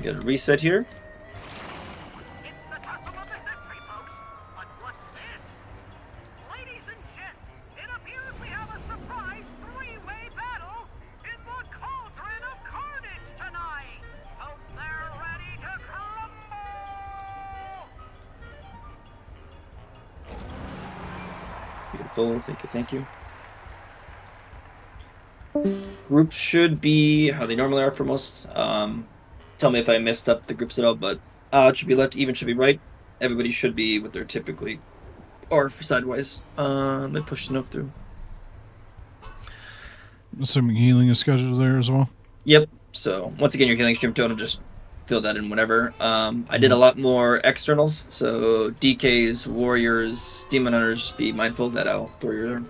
Get a reset here. It's the tussle of the century, folks. But what's this? Ladies and gents, it appears we have a surprise three-way battle in the cauldron of carnage tonight. Hope they're ready to crumble. Beautiful. Thank you. Groups should be how they normally are for most. Tell me if I messed up the groups at all, but it should be left, even should be right. Everybody should be what they're typically are for sidewise. Let me push the note through. Assuming healing is scheduled there as well. Yep. So once again, your healing stream total, just fill that in whenever. I did a lot more externals, so DKs, warriors, demon hunters. Be mindful that I threw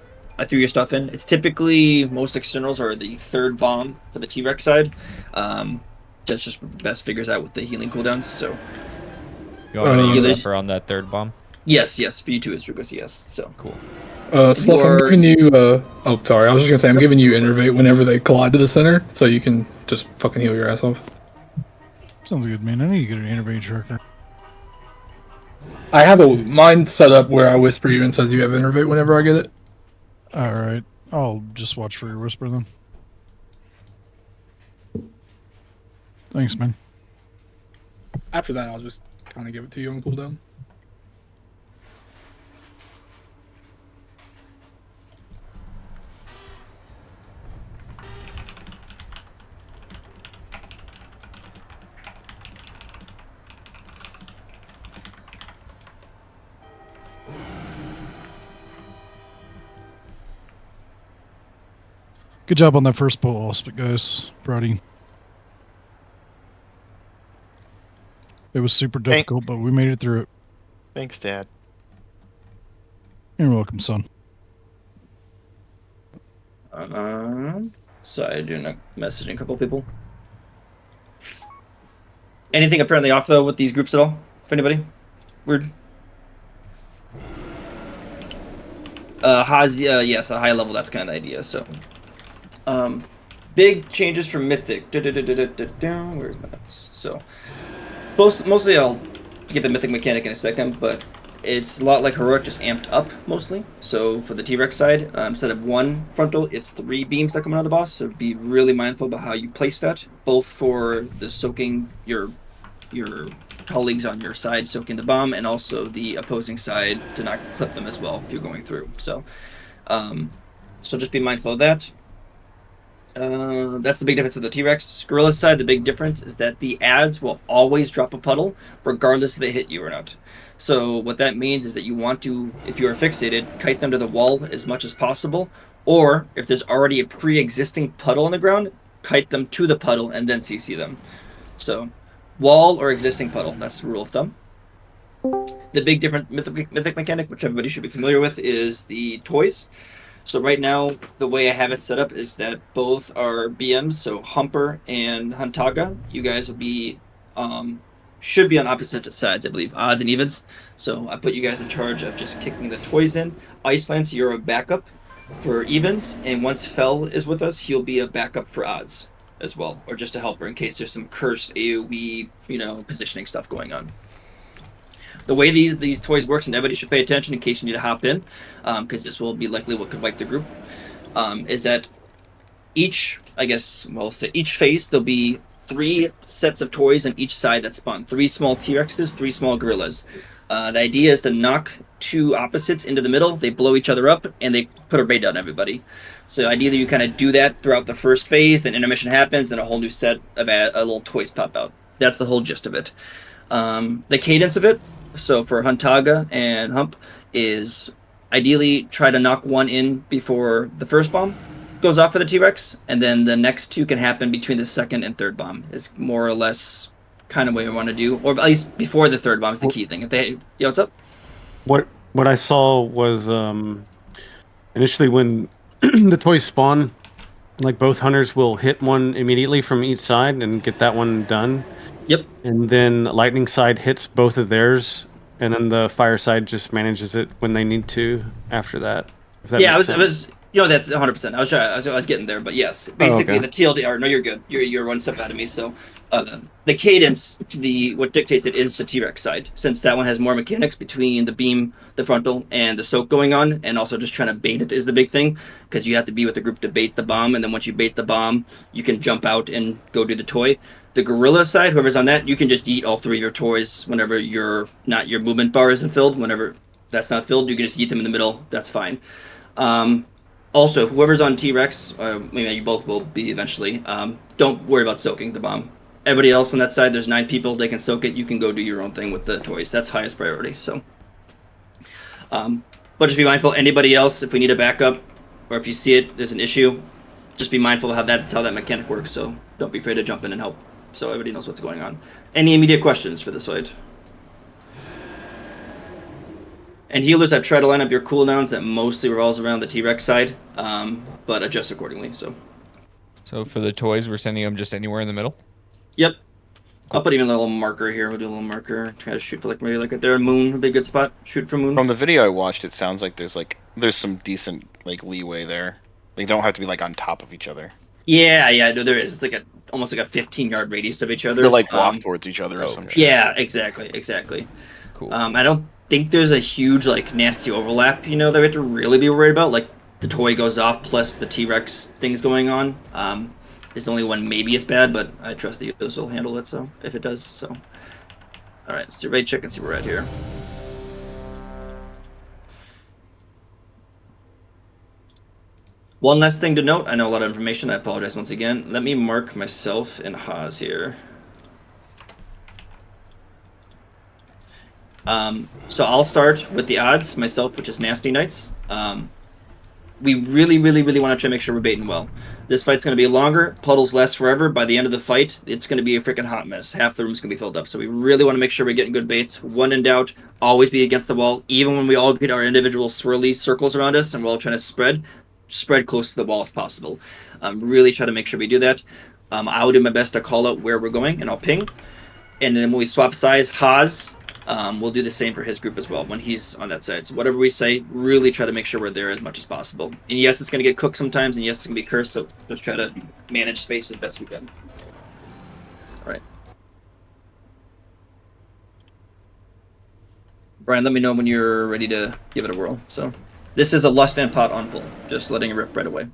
your stuff in. It's typically most externals are the third bomb for the T-Rex side. That's just best figures out with the healing cooldowns. So You want me to use upper on that third bomb? yes, for you too, Strugus, yes. So cool. Sloth, I'm giving you. Oh, sorry. I was just gonna say I'm giving you innervate whenever they collide to the center, so you can just fucking heal your ass off. Sounds good, man. I need to get an innervate tracker. I have mine set up where I whisper you and says you have innervate whenever I get it. All right. I'll just watch for your whisper then. Thanks, man. After that, I'll just kind of give it to you on cooldown. Good job on that first boss, guys. Brody. It was super difficult, but we made it through it. Thanks, Dad. You're welcome, son. Sorry, doing a messaging a couple people. Anything apparently off though with these groups at all? For anybody? Weird. Yes, at a high level, that's kind of the idea. So, big changes for Mythic. Where's my notes? So, mostly I'll get the Mythic mechanic in a second, but it's a lot like Heroic, just amped up mostly. So for the T-Rex side, instead of one frontal, it's 3 beams that come out of the boss. So be really mindful about how you place that, both for the soaking your colleagues on your side soaking the bomb, and also the opposing side to not clip them as well if you're going through. So, so just be mindful of that. That's the big difference of the T-Rex. Gorilla's side, the big difference is that the ads will always drop a puddle, regardless if they hit you or not. So what that means is that you want to, if you are fixated, kite them to the wall as much as possible, or if there's already a pre-existing puddle on the ground, kite them to the puddle and then CC them. So, wall or existing puddle, that's the rule of thumb. The big different mythic mechanic, which everybody should be familiar with, is the toys. So right now, the way I have it set up is that both are BMs, so Humper and Huntaga. You guys will be, should be on opposite sides, I believe, odds and evens. So I put you guys in charge of just kicking the toys in. Icelance, you're a backup for evens, and once Fell is with us, he'll be a backup for odds as well, or just a helper in case there's some cursed AoE, positioning stuff going on. The way these toys works, and everybody should pay attention in case you need to hop in, because this will be likely what could wipe the group, is that each phase, there'll be 3 sets of toys on each side that spawn. 3 small T-Rexes, 3 small gorillas. The idea is to knock 2 opposites into the middle, they blow each other up, and they put a raid on everybody. So ideally you kind of do that throughout the first phase, then intermission happens, then a whole new set of little toys pop out. That's the whole gist of it. The cadence of it, so for Huntaga and Hump, is ideally try to knock 1 in before the first bomb goes off for the T-Rex, and then the next 2 can happen between the second and third bomb. Is more or less kind of what we want to do, or at least before the third bomb is the key thing. If they, what's up? What I saw was initially when the toys spawn, like both hunters will hit one immediately from each side and get that one done. Yep. And then lightning side hits both of theirs, and then the fire side just manages it when they need to after that. Yeah, I was that's 100%. I was getting there, but yes, basically the TLDR. No, you're good. You're one step ahead of me. So, The cadence, what dictates it is the T-Rex side, since that one has more mechanics between the beam, the frontal, and the soak going on, and also just trying to bait it is the big thing, because you have to be with the group to bait the bomb, and then once you bait the bomb, you can jump out and go do the toy. The gorilla side, whoever's on that, you can just eat all 3 of your toys whenever your movement bar isn't filled. Whenever that's not filled, you can just eat them in the middle. That's fine. Also, whoever's on T-Rex, maybe you both will be eventually, don't worry about soaking the bomb. Everybody else on that side, there's 9 people, they can soak it. You can go do your own thing with the toys. That's highest priority. So, but just be mindful, anybody else, if we need a backup, or if you see it, there's an issue, just be mindful of how that mechanic works. So don't be afraid to jump in and help, so everybody knows what's going on. Any immediate questions for this fight? And healers, I've tried to line up your cooldowns that mostly revolves around the T-Rex side, but adjust accordingly. So for the toys, we're sending them just anywhere in the middle? Yep. I'll put even a little marker here. We'll do a little marker. Try to shoot for maybe right there. Moon would be a good spot. Shoot for moon. From the video I watched, it sounds like there's some decent leeway there. They don't have to be on top of each other. Yeah, there is. It's almost like a 15-yard radius of each other. They're walk towards each other or some shit. Yeah, exactly. Cool. I don't think there's a huge nasty overlap, that we have to really be worried about. The toy goes off plus the T-Rex things going on. There's only one maybe it's bad, but I trust the others will handle it. So if it does, so all right, survey check and see where we're at here. One last thing to note. I know a lot of information. I apologize once again. Let me mark myself and Haas here. So I'll start with the odds myself, which is Nasty Knights. We really want to try to make sure we're baiting well. This fight's going to be longer. Puddles last forever. By the end of the fight, it's going to be a freaking hot mess. Half the room's going to be filled up. So we really want to make sure we're getting good baits. When in doubt, always be against the wall. Even when we all get our individual swirly circles around us and we're all trying to spread close to the wall as possible. Really try to make sure we do that. I will do my best to call out where we're going, and I'll ping. And then when we swap sides, Haas, we'll do the same for his group as well when he's on that side. So whatever we say, really try to make sure we're there as much as possible. And yes, it's going to get cooked sometimes, and yes, it's going to be cursed, but just try to manage space as best we can. All right. Brian, let me know when you're ready to give it a whirl. So this is a lust and pot on pull. Just letting it rip right away.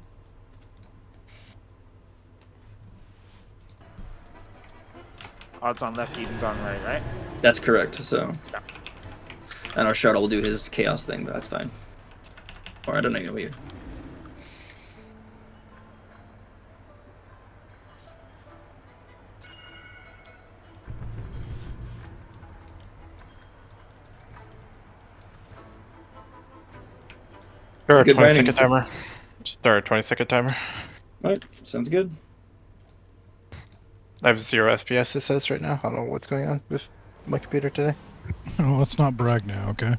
Odds on left, evens on right, right? That's correct. So, and our Shuttle will do his chaos thing, but that's fine. Or I don't know what you. Sure, Good 20-second timer. Start 20-second timer. Alright, sounds good. I have 0 FPS, it says right now. I don't know what's going on with my computer today. Oh, let's not brag now, okay?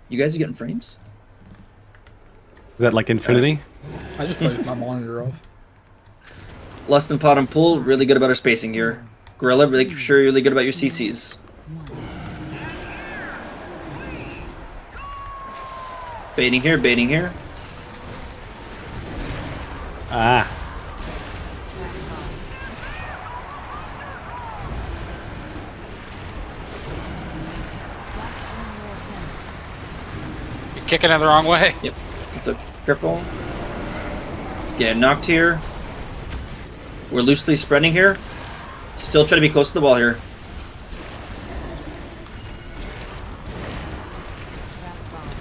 You guys are getting frames? Is that like infinity? I just put my monitor off. Lust and pot and pull, really good about our spacing here. Gorilla, really sure you're really good about your CCs. Baiting here. Ah. You're kicking it the wrong way. Yep. It's a careful. Getting knocked here. We're loosely spreading here. Still try to be close to the wall here.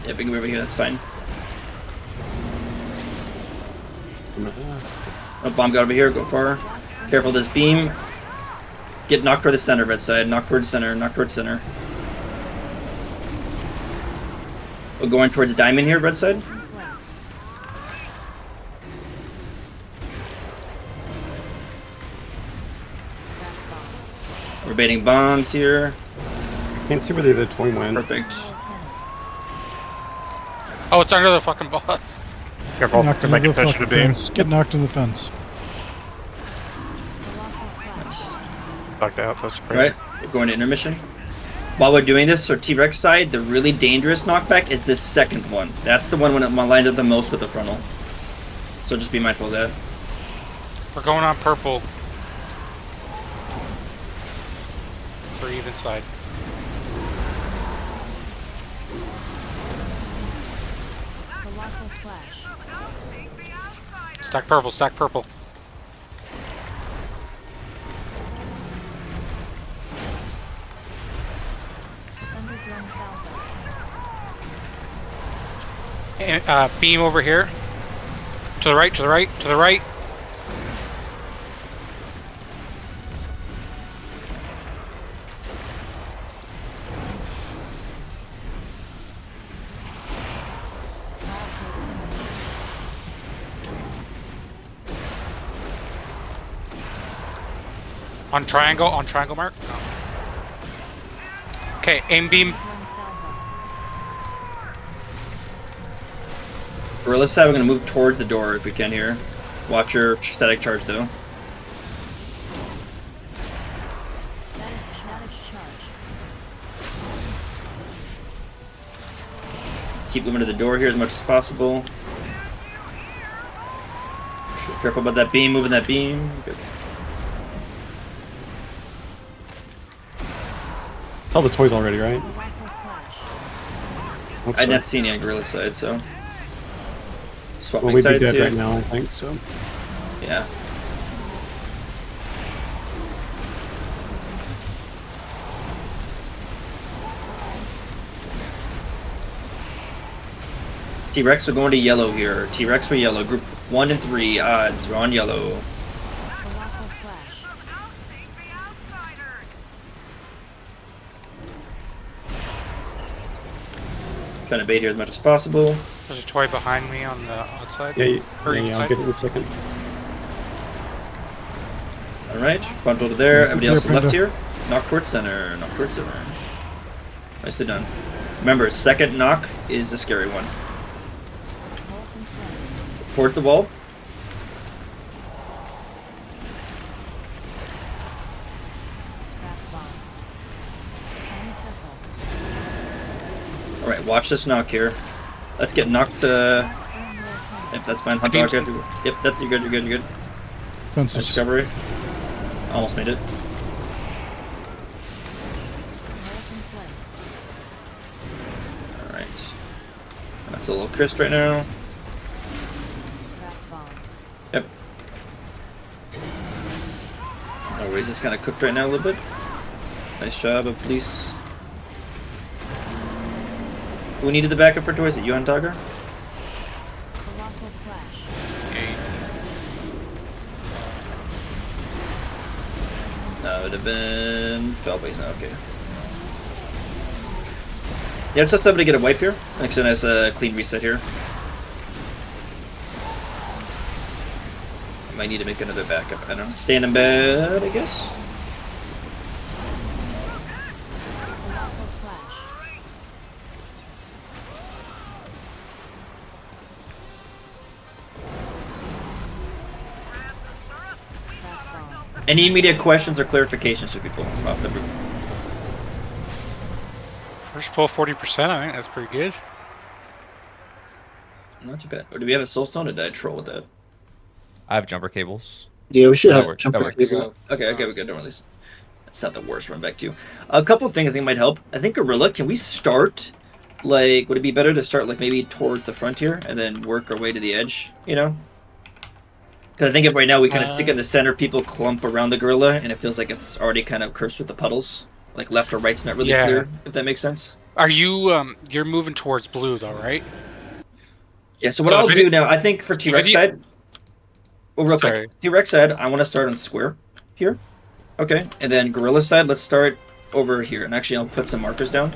Yep, we can move over here, that's fine. Oh, bomb got over here, go far. Careful of this beam. Get knocked toward the center, red side. Knock towards center, knock towards center. We're going towards diamond here, red side. We're baiting bombs here. Can't see where the other toy went. Perfect. Oh, it's under the fucking boss. Careful, Knocked to into make the it touch fucking the beam. fence. Get knocked in the fence. Nice. Knocked out, that's pretty. Right, we're going to intermission. While we're doing this, our T-Rex side, the really dangerous knockback is this second one. That's the one when it lines up the most with the frontal. So just be mindful of that. We're going on purple. for even side. Colossal flash. Ousting the outsider. Stack purple, stack purple. Thunderdrum salvo. And, beam over here. To the right, to the right, to the right. On triangle mark. Okay, aim beam. Drum salvo. Gorilla side, we're gonna move towards the door if we can here. Watch your static charge though. Static charge. Keep moving to the door here as much as possible. Careful about that beam, moving that beam. Good. Tell the toys already, right? Colossal flash. Oops, I'd sorry. not seen any on Gorilla side, so. Well, Swapping we'd be sides dead here. right now, I think, so. Yeah. T-Rex, we're going to yellow here. T-Rex, we're yellow. Group 1 and 3 odds. We're on yellow. Colossal flash. Ousting the outsiders. Trying to bait here as much as possible. There's a toy behind me on the outside. Yeah, Or I'll inside. get it in a second. Alright, front row to there. Everybody else Here, left Panda. here. Knock towards center. Knock towards center. Nicely done. Remember, second knock is the scary one. Molten flame. Towards the wall. Scrap bomb. Tiny tussle. Alright, watch this knock here. Let's get knocked. Yep, that's fine. Hot dog. Yep, that, you're good, you're good, you're good. Nice Fences. recovery. Almost made it. Molten flame. Alright. That's a little crisp right now. Scrap bomb. Yep. No worries, it's kind of cooked right now a little bit. Nice job of police. Who needed the backup for toys? Is it you and Tiger? Colossal flash. No, it would have been Fellbase now, okay. Yeah, let's just somebody get a wipe here. Makes a nice clean reset here. I might need to make another backup. I don't know. Stand in bed, I guess. Colossal flash. Scrap bomb. Any immediate questions or clarifications should people off the group? First pull 40%, I think that's pretty good. Not too bad. Or do we have a soulstone, or did I troll with that? I have jumper cables. Yeah, we should That have works, jumper that works. cables. Okay, we're good. Don't release. It's not the worst run back to you. A couple of things I think might help. I think Gorilla, can we start, like, would it be better to start, like, maybe towards the front here and then work our way to the edge, you know? Because I think if right now we kind of stick in the center, people clump around the Gorilla, and it feels like it's already kind of cursed with the puddles. Like, left or right's not really Yeah. clear, if that makes sense. Are you, you're moving towards blue though, right? Yeah, so what So the I'll video- do now, I think for T-Rex video- side... Well, real Sorry. quick. T-Rex side, I want to start on square here. Okay, and then Gorilla side, let's start over here. And actually, I'll put some markers down.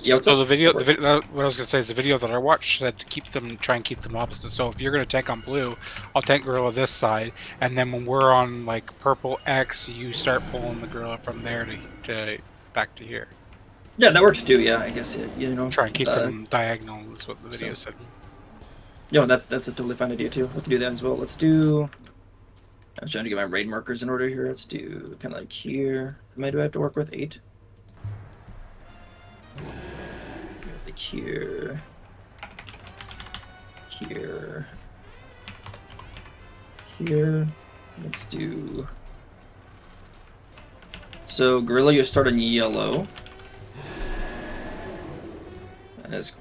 Yeah, what's So up? the video, what I was gonna say is the video that I watched said to try and keep them opposite. So if you're gonna tank on blue, I'll tank Gorilla this side, and then when we're on like purple X, you start pulling the Gorilla from there to back to here. Yeah, that works too. Yeah, I guess you know. Try and keep them diagonal. Is what the video said. Yeah, that's a totally fine idea too. We can do that as well. Let's do. I'm trying to get my raid markers in order here. Let's do kind of like here. How many do I have to work with? 8. Like here. Here. Here. Let's do. So Gorilla, you start on yellow. As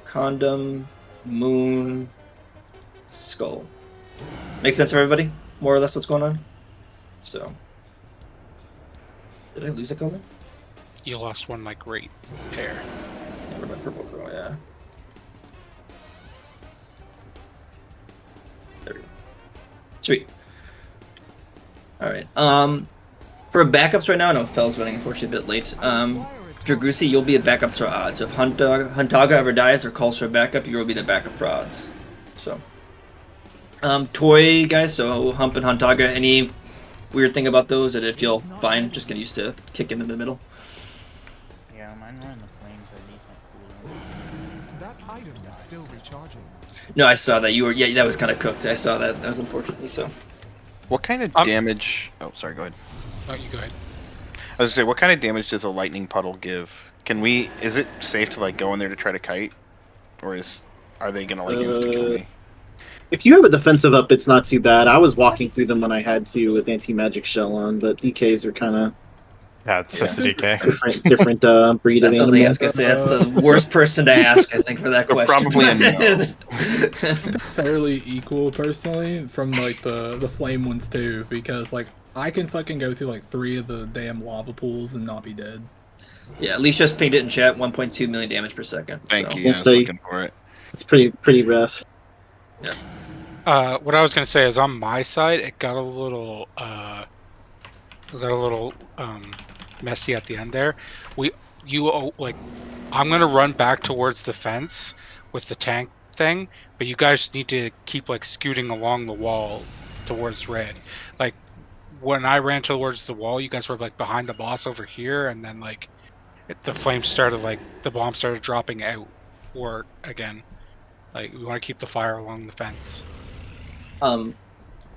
Condom, Moon, Skull. Makes sense for everybody? More or less what's going on? So. Did I lose a color? You lost one like right there. Yeah, where'd my purple go? Yeah. There we go. Sweet. Alright. For backups right now, I know Fell's running unfortunately a bit late. Dragusi, you'll be a backup for odds. If Huntaga ever dies or calls for a backup, you will be the backup for odds. So. Toy guys, so Hump and Huntaga, any weird thing about those that it feel fine? Just get used to kicking in the middle. Yeah, mine were in the flames, at least my cooldowns. That item is still recharging. No, I saw that. You were, yeah, that was kind of cooked. I saw that. That was unfortunately so. What kind of damage? Oh, sorry. Go ahead. Oh, you go ahead. I was gonna say, what kind of damage does a lightning puddle give? Can we? Is it safe to like go in there to try to kite, or are they gonna like insta kill me? If you have a defensive up, it's not too bad. I was walking through them when I had to with anti-magic shell on, but DKs are kind of it's just a DK. different breed that of sounds animal. like I was gonna say that's the worst person to ask. I think for that question. Probably a no. Fairly equal personally from like the flame ones too, because like I can fucking go through like 3 of the damn lava pools and not be dead. Yeah, at least just pinged it in chat. 1.2 million damage per second. Thank you. Yeah, I was looking for it. It's pretty rough. Yeah. What I was gonna say is on my side, it got a little messy at the end there. I'm gonna run back towards the fence with the tank thing, but you guys need to keep like scooting along the wall towards red. Like when I ran towards the wall, you guys were like behind the boss over here, and then like the flames started the bomb started dropping out or again. Like we want to keep the fire along the fence. On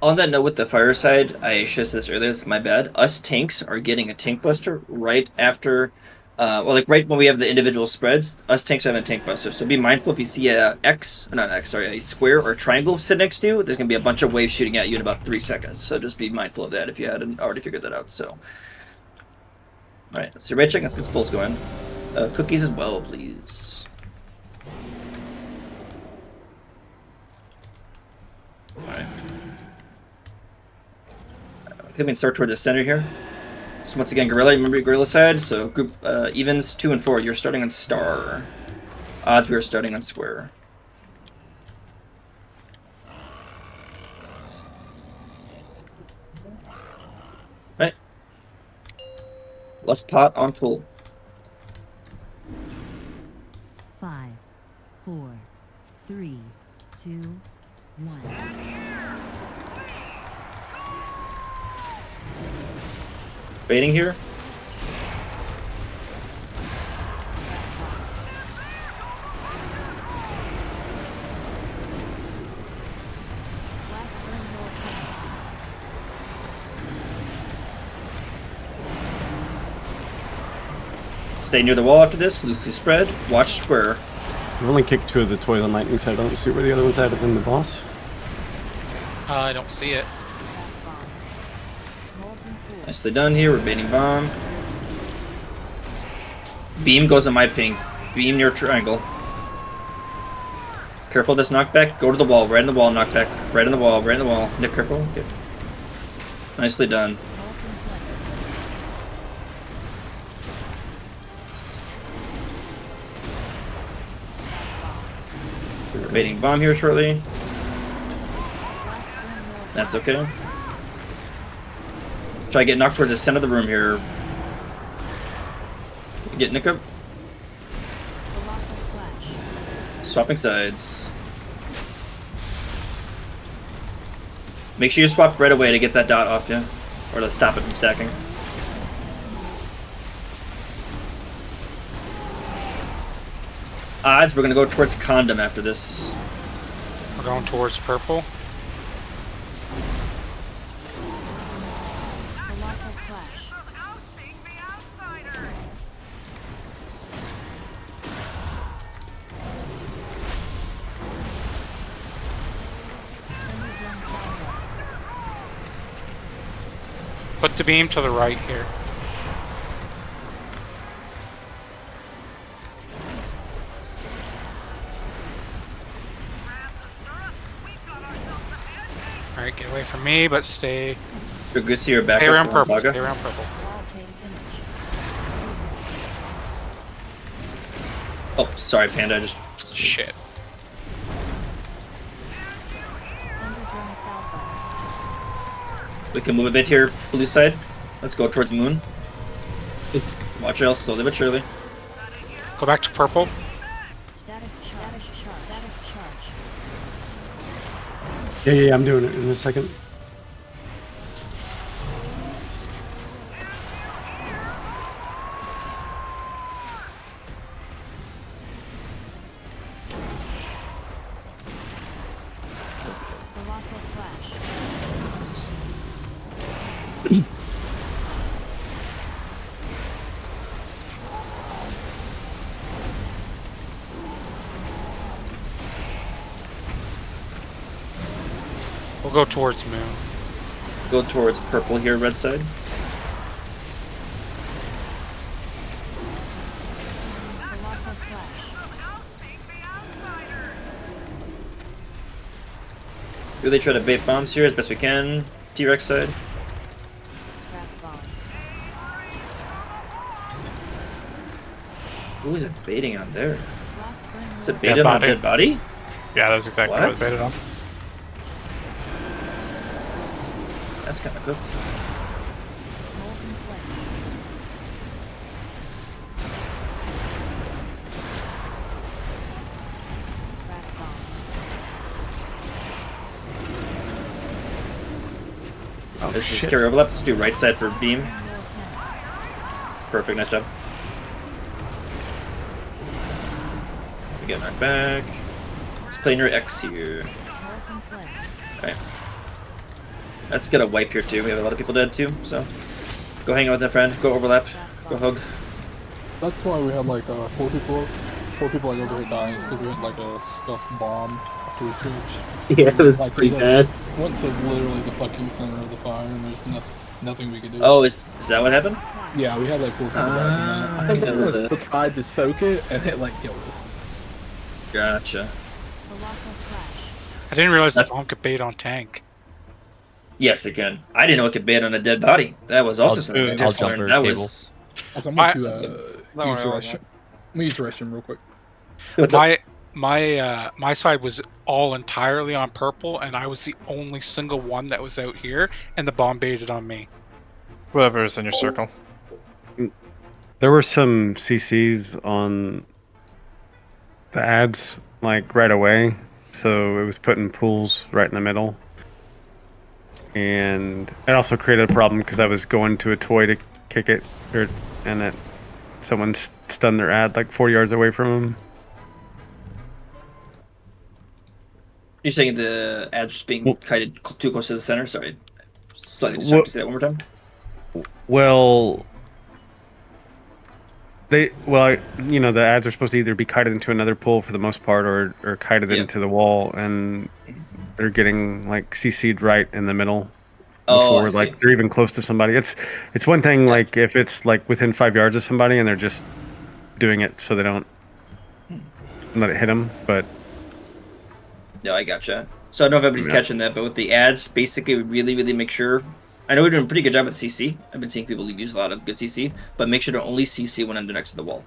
that note with the fire side, I should have said this earlier, it's my bad. Us tanks are getting a tank buster right after, right when we have the individual spreads, us tanks have a tank buster. So be mindful if you see a square or a triangle sit next to you, there's going to be a bunch of waves shooting at you in about 3 seconds. So just be mindful of that if you hadn't already figured that out. So, alright, so red check, let's get the pulse going. Cookies as well, please. Alright. We can start toward the center here. So once again, Gorilla, remember your Gorilla side? So group evens 2 and 4, you're starting on star. Odds, we are starting on square. Right. Lust pot on full. 5, 4, 3, 2, 1. Baiting here. Stay near the wall after this, loosely spread, watch square. I've only kicked 2 of the toys on lightning side. I don't see where the other one's at. Is in the boss. I don't see it. Nicely done here, we're baiting bomb. Beam goes on my ping. Beam near triangle. Careful this knockback. Go to the wall, right in the wall, knockback. Right in the wall, right in the wall. Nick, careful. Good. Nicely done. We're baiting bomb here shortly. That's okay. Try to get knocked towards the center of the room here. Get Nick up. Swapping sides. Make sure you swap right away to get that dot off you. Or to stop it from stacking. Odds, we're gonna go towards condom after this. We're going towards purple. Put the beam to the right here. Alright, get away from me, but stay. You're good to see your back Stay up around on purple. Paga. Stay around purple. Oh, sorry, Panda. I just Shit. We can move a bit here, blue side. Let's go towards moon. Watch out, slowly but surely. Go back to purple. Yeah, I'm doing it in a second. We'll go towards moon. Go towards purple here, red side. Really try to bait bombs here as best we can. T-Rex side. Who is it baiting on there? Is it baited on a dead body? Yeah, that was exactly what it was baited on. That's kind of cooked. Oh, this is shit. scary overlap. Let's do right side for beam. Perfect, nice job. We get knocked back. Let's play near X here. Okay. Let's get a wipe here too. We have a lot of people dead too, so go hang out with that friend. Go overlap. Go hug. That's why we had like 4 people like over here dying, because we had like a stuffed bomb after we switched. Yeah, it was like, pretty bad. Went to literally the fucking center of the fire, and there's nothing we could do. Oh, is that what happened? Yeah, we had like 4 people die. I think it was tried to soak it, and it like killed us. Gotcha. I didn't realize the bomb could bait on tank. Yes, it can. I didn't know it could bait on a dead body. That was also something I just learned. That was. Also, I'm going to use the restroom. Let me use the restroom real quick. My side was all entirely on purple, and I was the only single one that was out here, and the bomb baited on me. Whoever is in your circle. There were some CCs on the ads like right away, so it was putting pools right in the middle, and it also created a problem because I was going to a toy to kick it, and someone stunned their ad like 4 yards away from him. You're saying the ad's just being kited too close to the center? Sorry. Slightly distracted. Say that one more time. Well, the ads are supposed to either be kited into another pool for the most part, or kited into the wall, and they're getting like CC'd right in the middle before like they're even close to somebody. It's one thing like if it's like within 5 yards of somebody and they're just doing it so they don't let it hit them, but. Yeah, I gotcha. So I don't know if everybody's catching that, but with the ads, basically, we really make sure. I know we're doing a pretty good job with CC. I've been seeing people use a lot of good CC, but make sure to only CC when under next to the wall.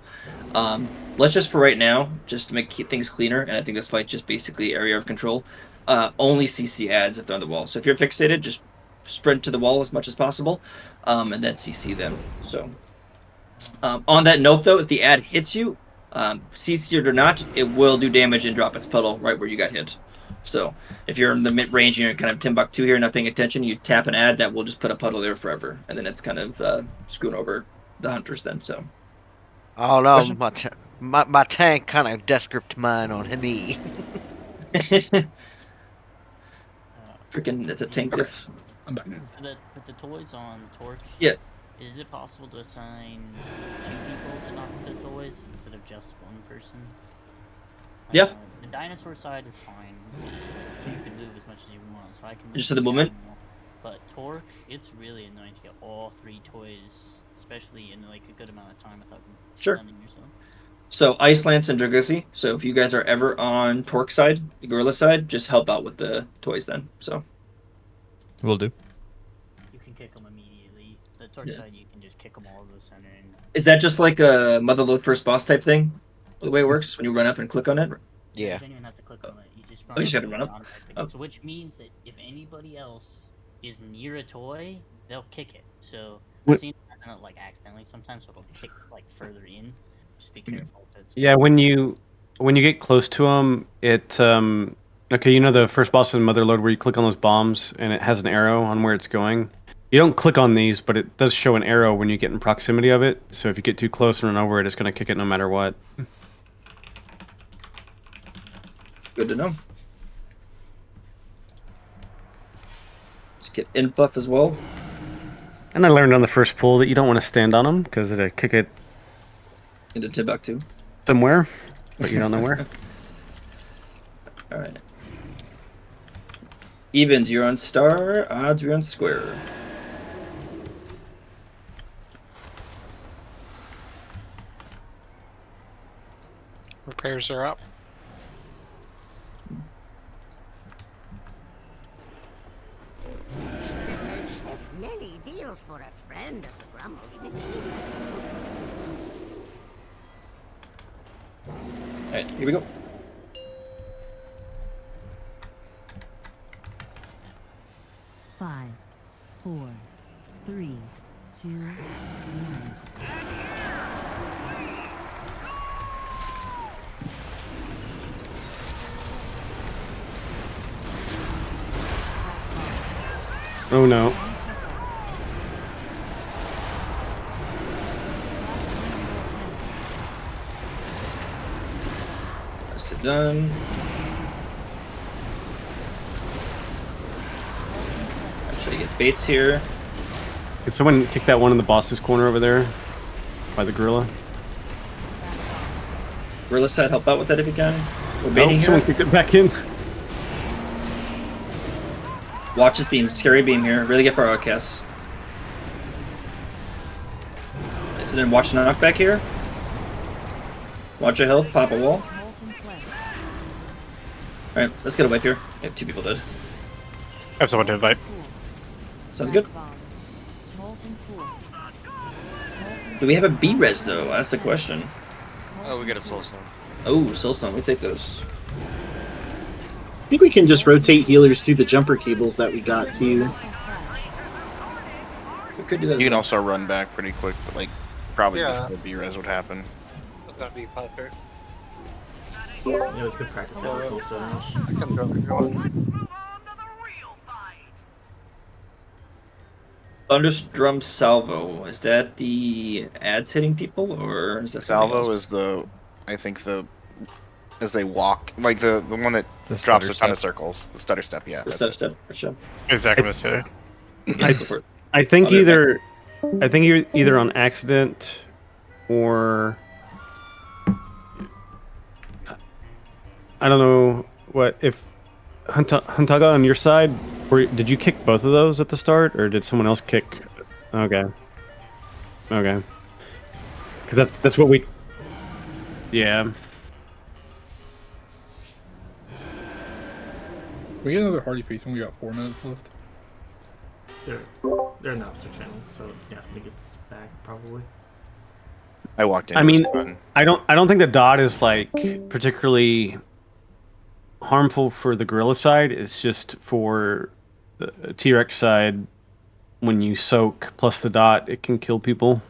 Let's just for right now, just to make things cleaner, and I think this fight just basically area of control. Only CC ads if they're on the wall. So if you're fixated, just sprint to the wall as much as possible, and then CC them. So on that note, though, if the ad hits you, CC it or not, it will do damage and drop its puddle right where you got hit. So if you're in the mid range and you're kind of Timbuktu here, not paying attention, you tap an ad that will just put a puddle there forever, and then it's kind of screwing over the hunters then. So. Oh no, my tank kind of death gripped mine on me. Freaking, it's a tank diff. I'm back. With the toys on Torque. Yeah. Is it possible to assign 2 people to knock the toys instead of just 1 person? Yeah. The dinosaur side is fine. You can move as much as you want, so I can. Just at the moment. but Torque, it's really annoying to get all 3 toys, especially in like a good amount of time without Sure. stunning yourself. So Ice Lance and Dragosi. So if you guys are ever on Torque side, the Gorilla side, just help out with the toys then. So Will do. You can kick them immediately. The Torque side, you can just kick them all to the center. And is that just like a Motherload first boss type thing? The way it works when you run up and click on it? You don't even have to click on it. You just run Oh, you up. just gotta and run up? automatically Oh. So which means that if anybody else is near a toy, they'll kick it. So I've seen it happen like accidentally sometimes, so it'll kick like further in. Just be careful. Yeah, when you get close to them, it okay, you know the first boss in Motherload where you click on those bombs and it has an arrow on where it's going. You don't click on these, but it does show an arrow when you get in proximity of it. So if you get too close and run over it, it's going to kick it no matter what. Good to know. Let's get int buff as well. And I learned on the first pull that you don't want to stand on them because it'll kick it into Timbuktu somewhere, but you don't know where. All right. Evens, you're on star. Odds, you're on square. Repairs are up. Many deals for a friend of the Grumbles. Alright, here we go. Five, 4, 3, 2, 1. Oh no. That's it done. Actually, get baits here. Can someone kick that one in the boss's corner over there by the gorilla? Gorilla side, help out with that if you can. We're Nope, baiting someone here. kicked it back in. Watch this beam, scary beam here. Really get for our outcasts. So then watch the knockback here. Watch your health, pop a wall. Alright, let's get a wipe here. Yeah, 2 people dead. I have someone to invite. Sounds good. Do we have a B-res though? That's the question. Oh, we got a soulstone. Oh, soulstone, we take those. I think we can just rotate healers through the jumper cables that we got too. We could do that. You can also run back pretty quick, but like probably Yeah. before B-res would happen. That'd be perfect. Yeah, let's go practice that with soulstone. I can go if you want. Thunderstrum Salvo, is that the ads hitting people, or is that something Salvo else? is the, I think the, as they walk, like the one that The drops stutter a ton of step. circles. The stutter step, yeah. The that's stutter it. step, gotcha. Exactly what I I think I'll be right either you're either on accident or I don't know what if Huntaga on your side. Did you kick both of those at the start, or did someone else kick? Okay. Okay. Because that's what we. Yeah. We get another Hardy Feast when we got 4 minutes left. They're in the opposite channel, so yeah, I think it's back probably. I walked in. I mean, I don't think the dot is like particularly harmful for the gorilla side. It's just for the T-Rex side. When you soak plus the dot, it can kill people.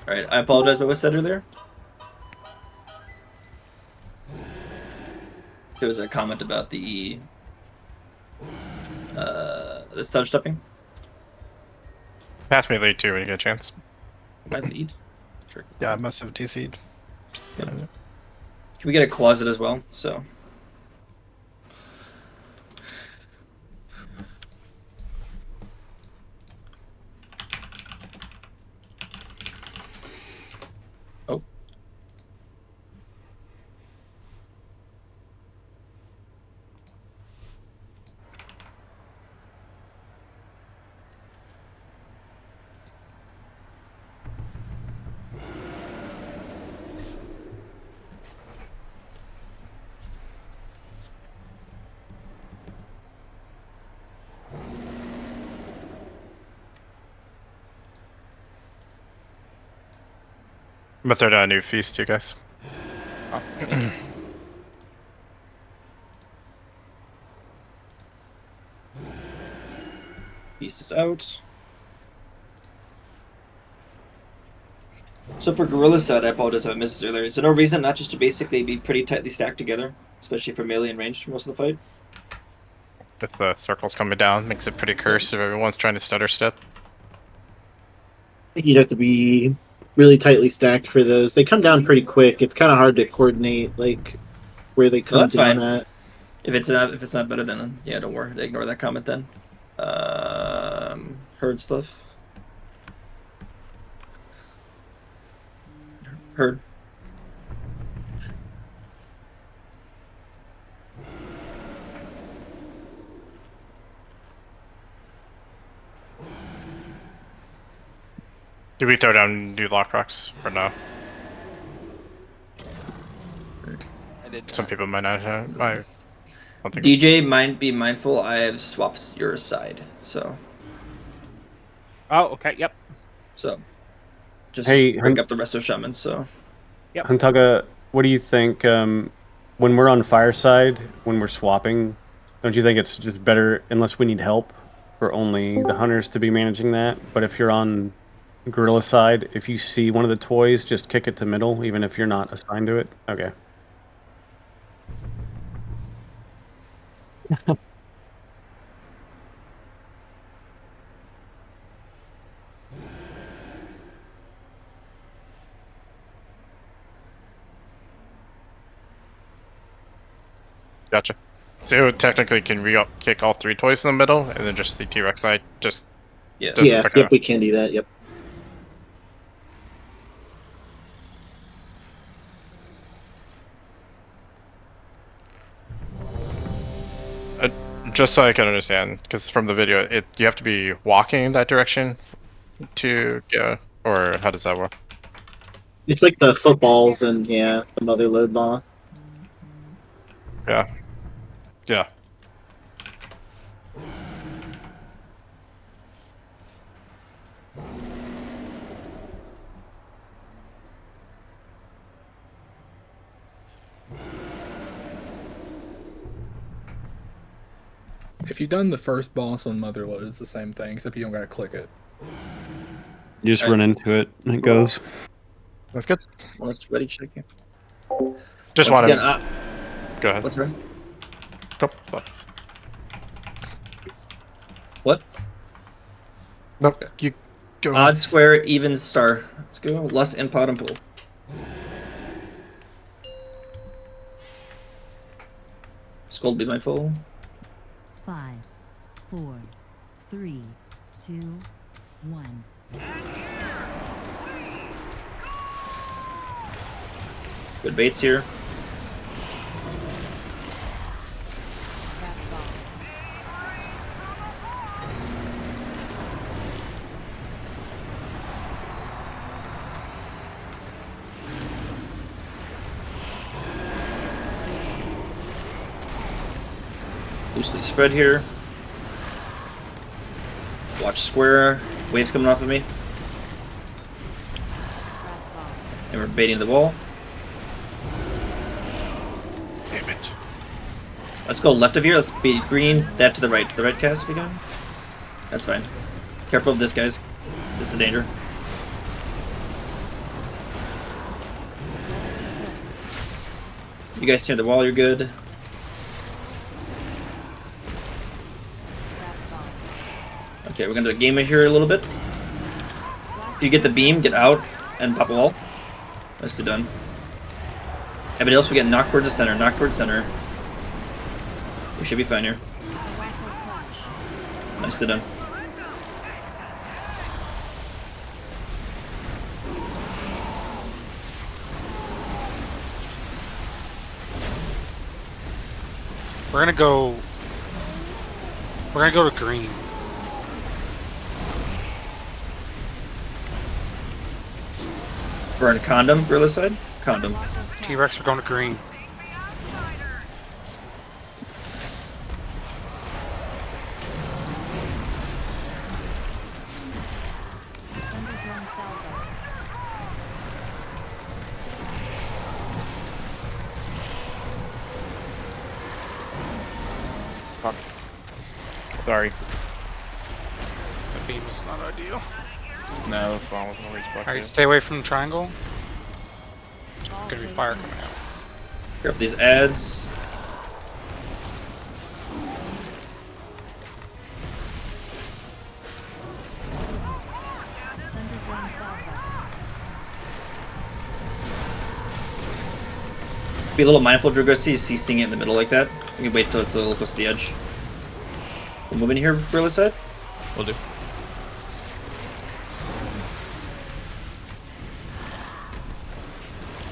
Alright, I apologize what was said earlier. There was a comment about the stutter stepping. Pass me lead too when you get a chance. My lead. Sure. Yeah, I must have DC'd. Yep. Can we get a closet as well? So. Oh. I'm gonna throw down a new feast too, guys. Beast is out. So for Gorilla side, I apologize if I missed this earlier. Is there no reason not just to basically be pretty tightly stacked together, especially for melee and range for most of the fight? If the circle's coming down, makes it pretty cursed if everyone's trying to stutter step. I think you'd have to be really tightly stacked for those. They come down pretty quick. It's kind of hard to coordinate like where they come Well, that's down fine. at. If it's not better, then yeah, don't worry. Ignore that comment then. Heard stuff. Heard. Do we throw down new lock rocks or no? Some people might not have. I don't think DJ, be mindful. I have swaps your side, so. Oh, okay. Yep. So, just Hey, break up the rest of shamans. So. Yep. Huntaga, what do you think? When we're on fireside, when we're swapping, don't you think it's just better, unless we need help, for only the hunters to be managing that? But if you're on Gorilla side, if you see one of the toys, just kick it to middle, even if you're not assigned to it? Okay. Gotcha. So technically, can we kick all three toys in the middle, and then just the T-Rex side? Just yes. Yeah, yep, we can do that. Yep. Just so I can understand, because from the video, you have to be walking in that direction to go, or how does that work? It's like the footballs and yeah, the mother load boss. Yeah. Yeah. If you've done the first boss on Motherload, it's the same thing, except you don't gotta click it. You just run into it, and it goes. That's good. Well, let's ready check here. Just Once wanted. again, Go ahead. What's right? What? What? Nope. You go. Odd, square, even, star. Let's go. Lust and pot and pull. Skull, be mindful. 5, 4, 3, 2, 1. Good baits here. Loosely spread here. Watch square. Waves coming off of me. And we're baiting the wall. Damn it. Let's go left of here. Let's be green. That to the right. To the right cast if we can. That's fine. Careful of this, guys. This is a danger. You guys near the wall, you're good. Okay, we're gonna game it here a little bit. If you get the beam, get out and pop a wall. Nicely done. Everybody else, we get knocked towards the center. Knock towards center. We should be fine here. Nicely done. We're gonna go to green. Burn condom, gorilla side. Condom. T-Rex, we're going to green. Fuck. Sorry. The beam is not ideal. No, the spawn wasn't where he's fucking. Alright, stay away from the triangle. There's gonna be fire coming out. Grab these ads. Be a little mindful, Dragossi, seeing it in the middle like that. We can wait till it's a little close to the edge. We'll move in here, gorilla side. We'll do.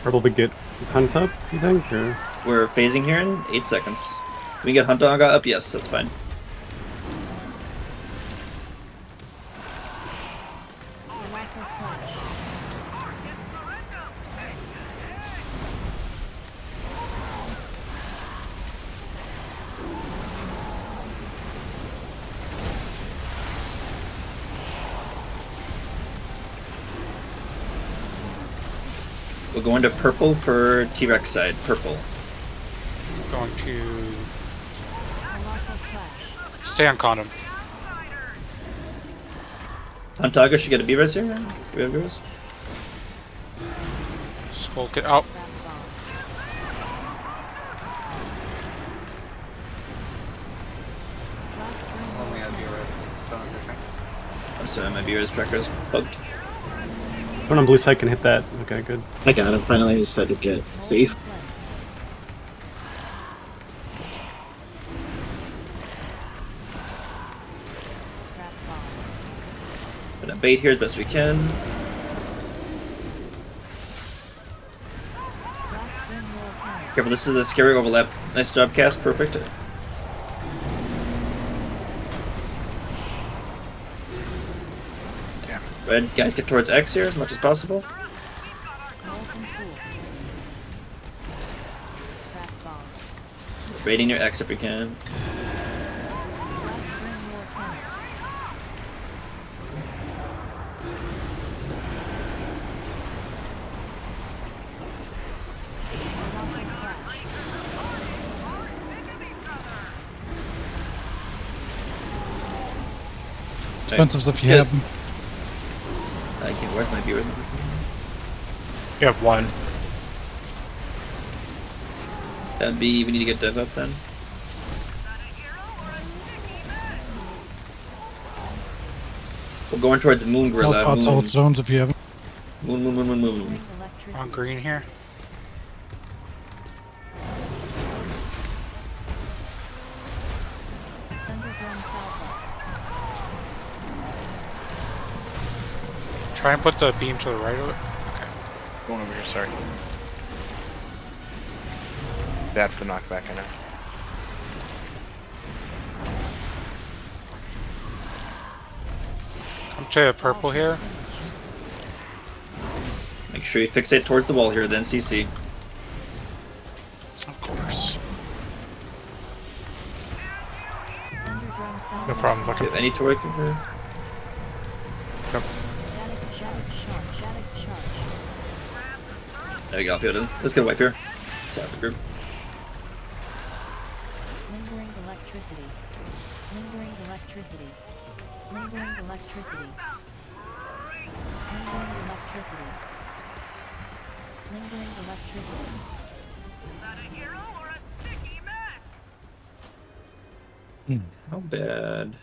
Purple to get hunt up, you think? Or? We're phasing here in 8 seconds. Can we get Hunt Dog up? Yes, that's fine. We'll go into purple for T-Rex side. Purple. Going to stay on condom. Huntaga should get a B-res here. Do we have B-res? Skull, get out. I'm sorry, my B-res tracker's bugged. Someone on blue side can hit that. Okay, good. I got him. Finally, I just had to get safe. Gonna bait here as best we can. Careful, this is a scary overlap. Nice job, cast. Perfect. Red, guys, get towards X here as much as possible. Raiding your X if we can. Defensives if you have them. Where's my viewer? You have one. That'd be, we need to get Dev up then. We're going towards Moon Gorilla. Help outside Moon. zones if you have them. Moon. On green here. Try and put the beam to the right of it. Okay. Going over here, sorry. Bad for knockback, I know. Come to purple here. Make sure you fixate towards the wall here, then CC. Of course. No problem, looking. Any torque here? There we go, let's get a wipe here. Let's have the group. Lingering electricity. Lingering electricity. Lingering electricity. Lingering electricity. Lingering electricity. Is that a hero or a sticky mess? How bad?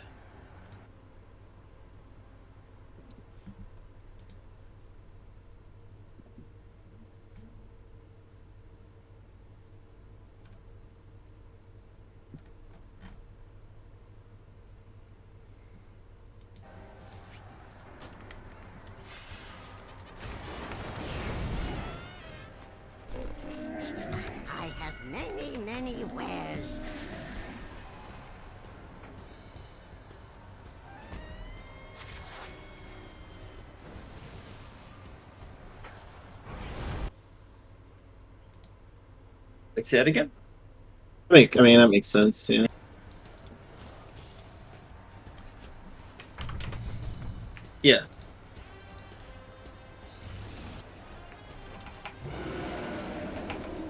Wait, say that again? I mean, that makes sense, yeah. Yeah.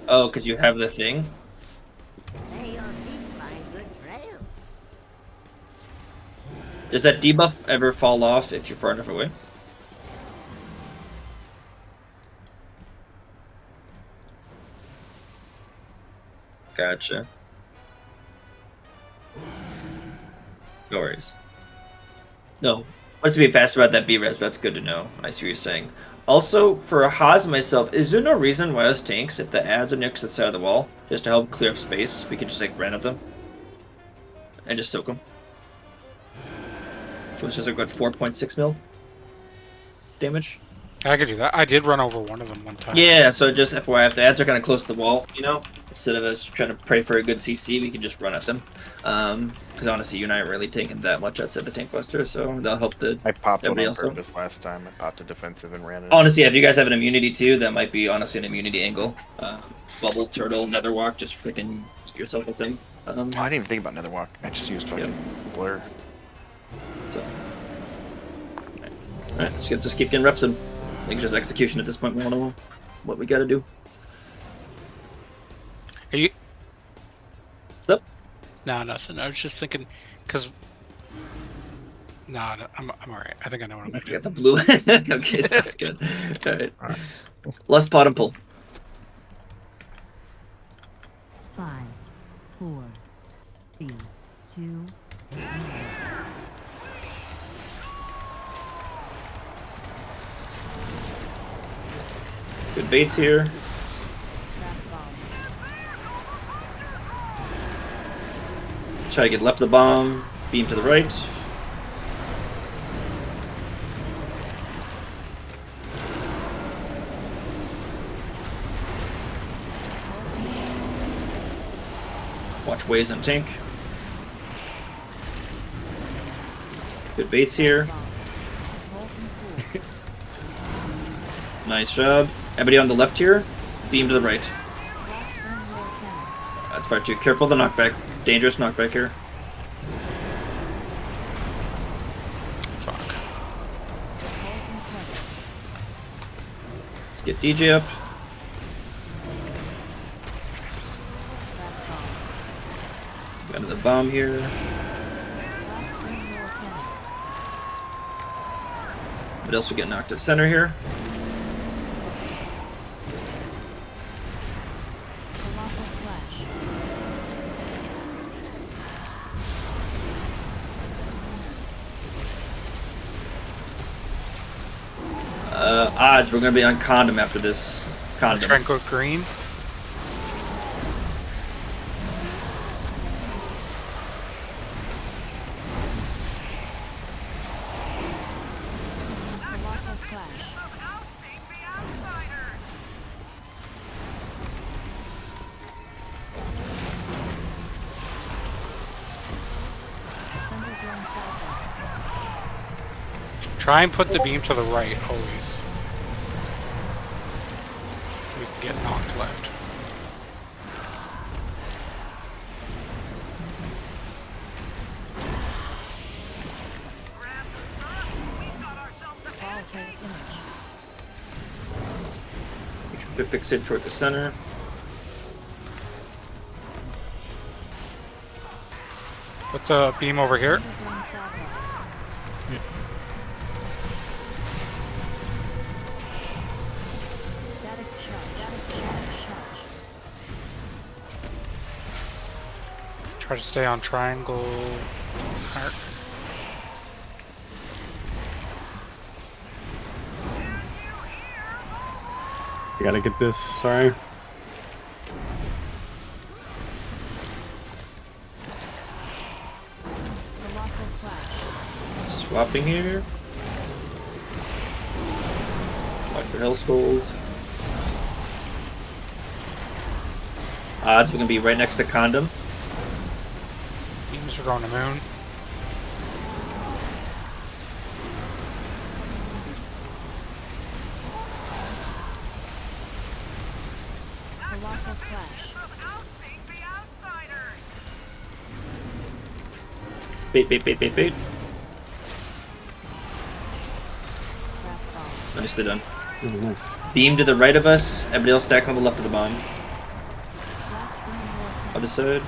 Oh, because you have the thing? Does that debuff ever fall off if you're far enough away? Gotcha. No worries. No. What's to be fast about that B-res, but that's good to know. I see what you're saying. Also, for Haas and myself, is there no reason why us tanks, if the ads are next to the side of the wall, just to help clear up space, we can just like ran at them? And just soak them? Which is like what, 4.6 mil damage? I could do that. I did run over one of them one time. Yeah, so just FYI, if the ads are kind of close to the wall, you know, instead of us trying to pray for a good CC, we can just run at them. Because honestly, you and I aren't really taking that much outside the tank buster, so that'll help the I popped one everybody on else out. purpose last time. I popped a defensive and ran it. Honestly, if you guys have an immunity too, that might be honestly an immunity angle. Bubble, turtle, netherwalk, just freaking eat yourself a thing. I didn't even think about netherwalk. I just used fucking blur. So, alright, just keep getting reps in. I think it's just execution at this point. We don't know what we got to do. Are you? Yep. No, nothing. I was just thinking, because. No, I'm alright. I think I know what I'm gonna do. Got the blue. Okay, so that's good. Alright. Less pot and pull. 5, 4, 3, 2, 1. Good baits here. Try to get left of the bomb. Beam to the right. Watch waves on tank. Good baits here. Nice job. Everybody on the left here, beam to the right. That's fire too. Careful of the knockback. Dangerous knockback here. Fuck. Let's get DJ up. Got another bomb here. What else we get knocked to center here? Odds, we're gonna be on condom after this. Condom. Try and go green. Try and put the beam to the right, always. We can get knocked left. We fix it toward the center. Put the beam over here. Try to stay on triangle arc. I gotta get this, sorry. Swapping here. Watch for Hellscold. Odds, we're gonna be right next to condom. Beams are going to moon. Bait, bait, bait, bait, bait. Nicely done. Oh, nice. Beam to the right of us. Everybody else stack on the left of the bomb. Other side.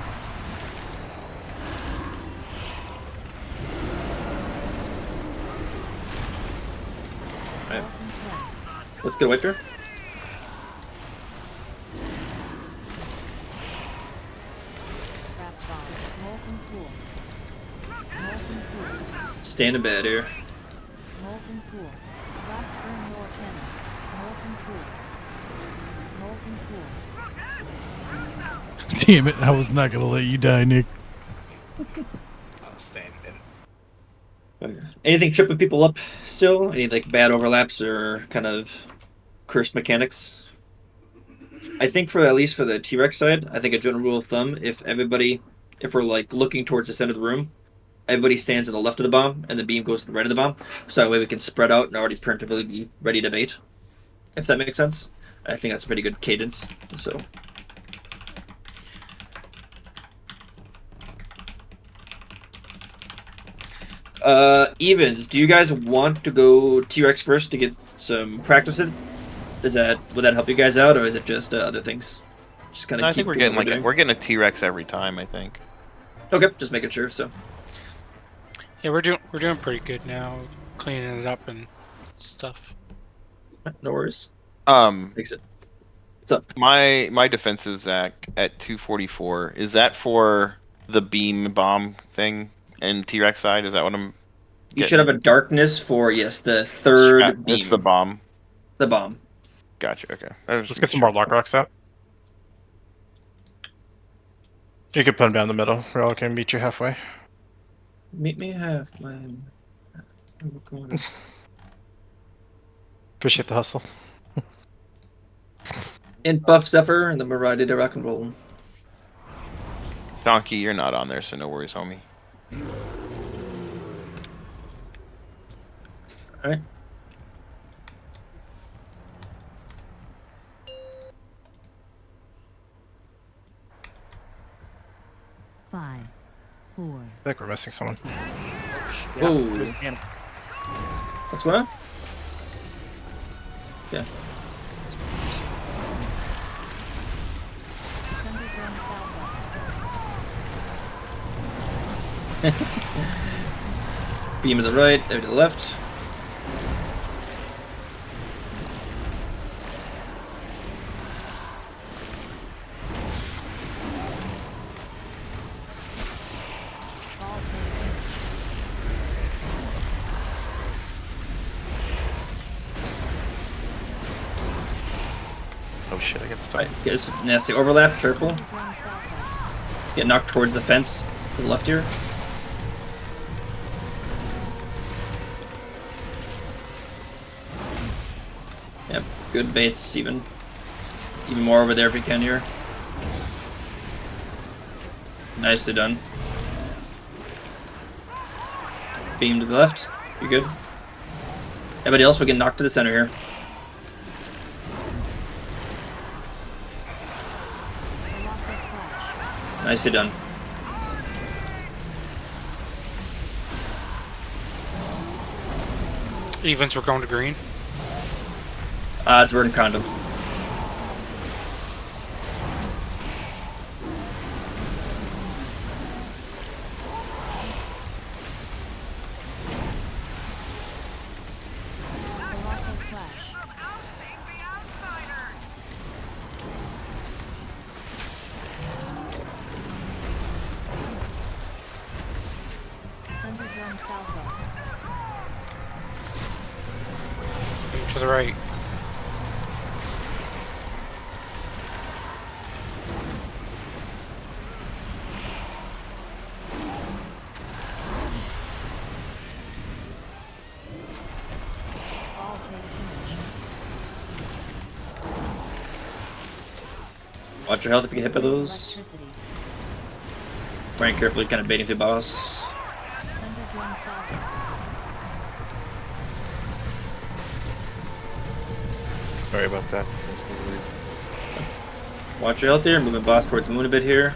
Alright. Let's get a wiper. Stand in bed here. Molten pool. Blast burn your cannon. Molten pool. Molten pool. Damn it! I was not gonna let you die, Nick. I'll stand in. Anything tripping people up still? Any like bad overlaps or kind of cursed mechanics? I think for at least for the T-Rex side, I think a general rule of thumb, if we're like looking towards the center of the room, everybody stands to the left of the bomb and the beam goes to the right of the bomb. So that way we can spread out and already preemptively be ready to bait. If that makes sense. I think that's a pretty good cadence. So Evans, do you guys want to go T-Rex first to get some practice with it? Would that help you guys out, or is it just other things? Just kind of. I think we're getting we're getting a T-Rex every time. I think. Okay, just making sure. So. Yeah, we're doing pretty good now, cleaning it up and stuff. No worries. What's up? My defensive Zach at 244. Is that for the beam bomb thing and T-Rex side? Is that what I'm? You should have a darkness for the third beam. It's the bomb. The bomb. Gotcha. Okay. Let's get some more lock rocks out. You could put them down the middle. Rail can meet you halfway. Meet me half, man. Appreciate the hustle. And buff Zephyr, and then we're ready to rock and roll. Donkey, you're not on there, so no worries, homie. Alright. Five, four. I think we're missing someone. Whoa. What's going on? Yeah. Beam to the right, there to the left. Oh shit, I get stuck. Right, get this nasty overlap, careful. Get knocked towards the fence to the left here. Yep, good baits, even more over there if we can here. Nicely done. Beam to the left, you're good. Everybody else, we get knocked to the center here. Nicely done. Evens, we're going to green. It's Burden Condom. To the right. Watch your health if you get hit by those. Very carefully, kind of baiting through boss. Sorry about that. Watch your health here, moving boss towards the moon a bit here.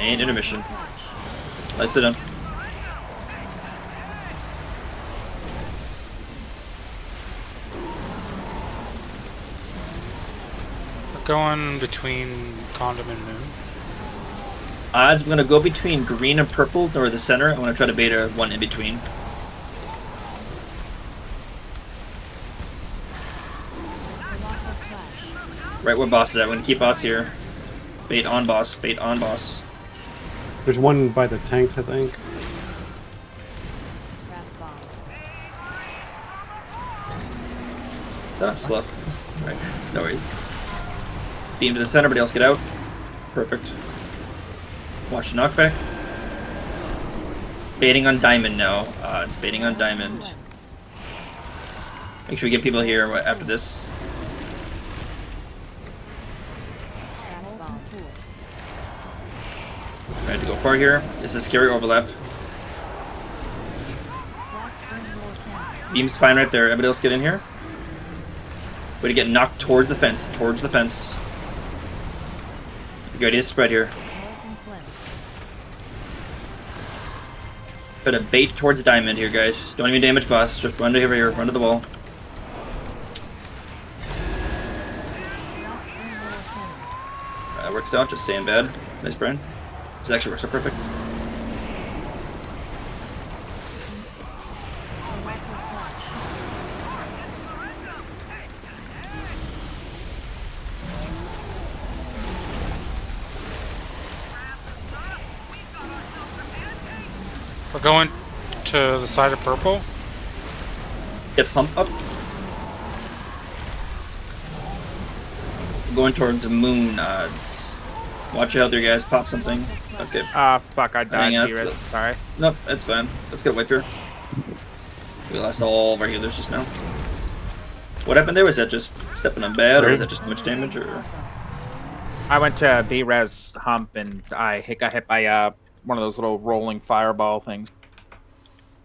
And intermission. Nice sit down. We're going between Condom and Moon. Odds, I'm gonna go between green and purple, or the center. I'm gonna try to bait one in between. Right where boss is at. We're gonna keep boss here. Bait on boss. Bait on boss. There's one by the tanks, I think. Is that a slough? Right. No worries. Beam to the center. Everybody else get out. Perfect. Watch the knockback. Baiting on diamond now. It's baiting on diamond. Make sure we get people here after this. Trying to go far here. This is scary overlap. Beam's fine right there. Everybody else get in here. Way to get knocked towards the fence. Towards the fence. Good idea to spread here. Put a bait towards diamond here, guys. Don't even damage boss. Just run over here. Run to the wall. That works out. Just saying bad. Nice, Brian. This actually works out perfect. We're going to the side of purple. Get pump up. Going towards the moon odds. Watch out there, guys. Pop something. Okay. Ah, fuck, I died. Hang T-Res. out. Sorry. Nope, that's fine. Let's get a wipe here. We lost all of our healers just now. What happened there? Was that just stepping on bad, or was that just too much damage, or? I went to B-Res hump and got hit by one of those little rolling fireball things.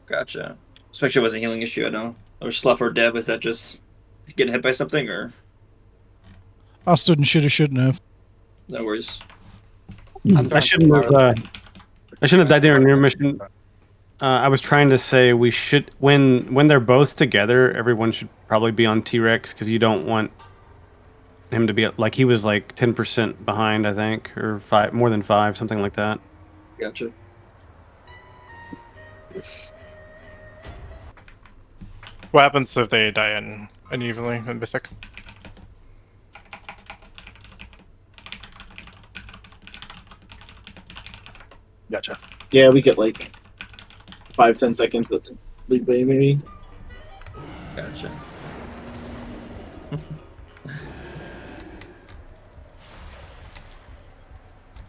Gotcha. Especially it was a healing issue, I know. Or Slough or Dev, was that just getting hit by something, or? I stood and shouldn't have. No worries. I shouldn't have died there in intermission. I was trying to say we should when they're both together, everyone should probably be on T-Rex because you don't want him to be like he was like 10% behind, I think, or more than 5, something like that. Gotcha. What happens if they die unevenly in Mythic? Gotcha. Yeah, we get like 5-10 seconds of leeway, maybe. Gotcha.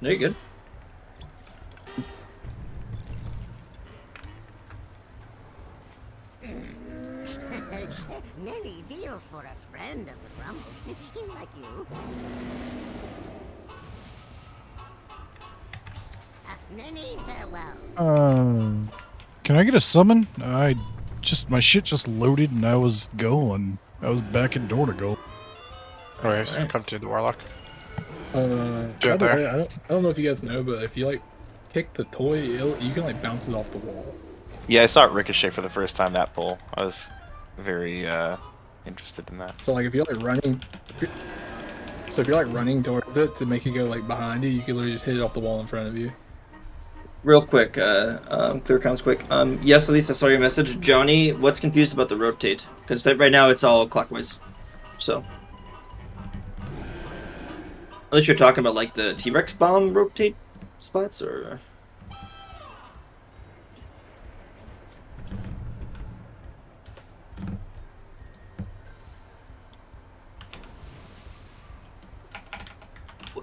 No, you're good. Nelly deals for a friend of the Rumble. Like you. Nelly, farewell. Can I get a summon? My shit just loaded and I was going. I was back at door to go. Anyways, come to the Warlock. By the way, I don't know if you guys know, but if you like kick the toy, you can like bounce it off the wall. Yeah, I saw it ricochet for the first time that pull. I was very interested in that. So like if you're like running, if you're like running towards it to make it go like behind you, you can literally just hit it off the wall in front of you. Real quick, clear comms quick. Yes, Elise, I saw your message. Johnny, what's confused about the rotate? Because right now it's all clockwise. So. Unless you're talking about like the T-Rex bomb rotate spots, or...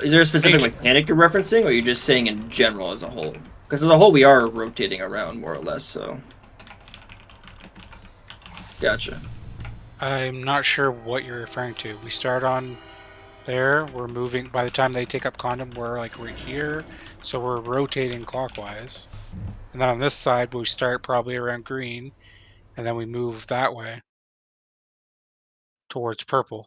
Is there a specific mechanic you're referencing, or are you just saying in general as a whole? Because as a whole, we are rotating around more or less, so... Gotcha. I'm not sure what you're referring to. We start on there, we're moving, by the time they take up Condom, we're like right here, so we're rotating clockwise. And then on this side, we start probably around green, and then we move that way towards purple.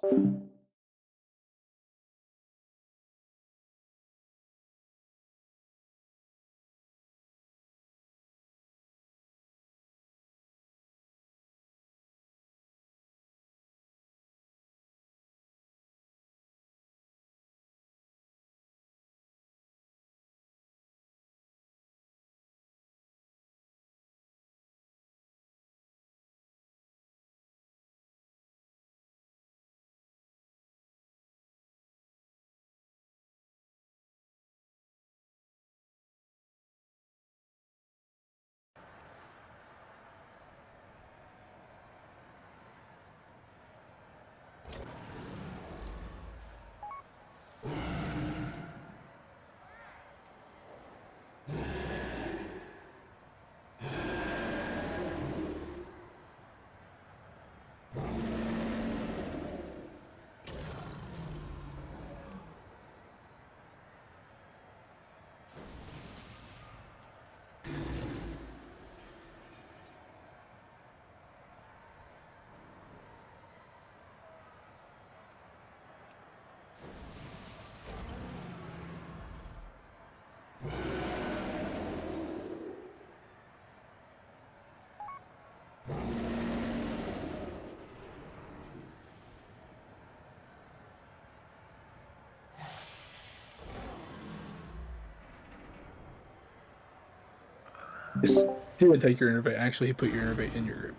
He would take your innervate. Actually, he put your innervate in your group.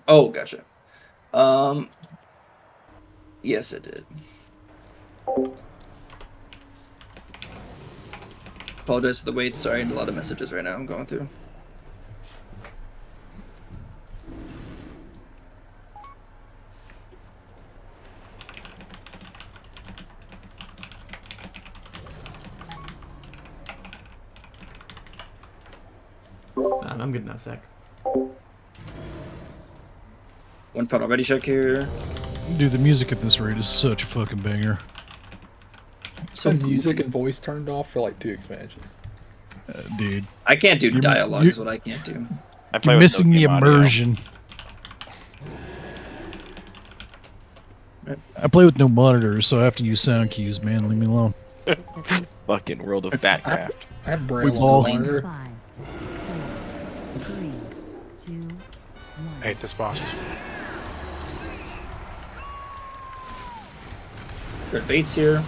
Oh, gotcha. Yes, it did. Apologize for the wait. Sorry, a lot of messages right now I'm going through. I'm good now, Zach. One funnel ready check here. Dude, the music at this rate is such a fucking banger. So music and voice turned off for like 2 expansions. Dude, I can't do You're- dialogue. you- Is what I can't do. You're missing the immersion. I play with no monitors, so I have to use sound cues, man. Leave me alone. Fucking World of Batcraft. I have Braille It's on all- the monitor. 5, 4, 3, 2, 1. I hate this boss. Red baits here.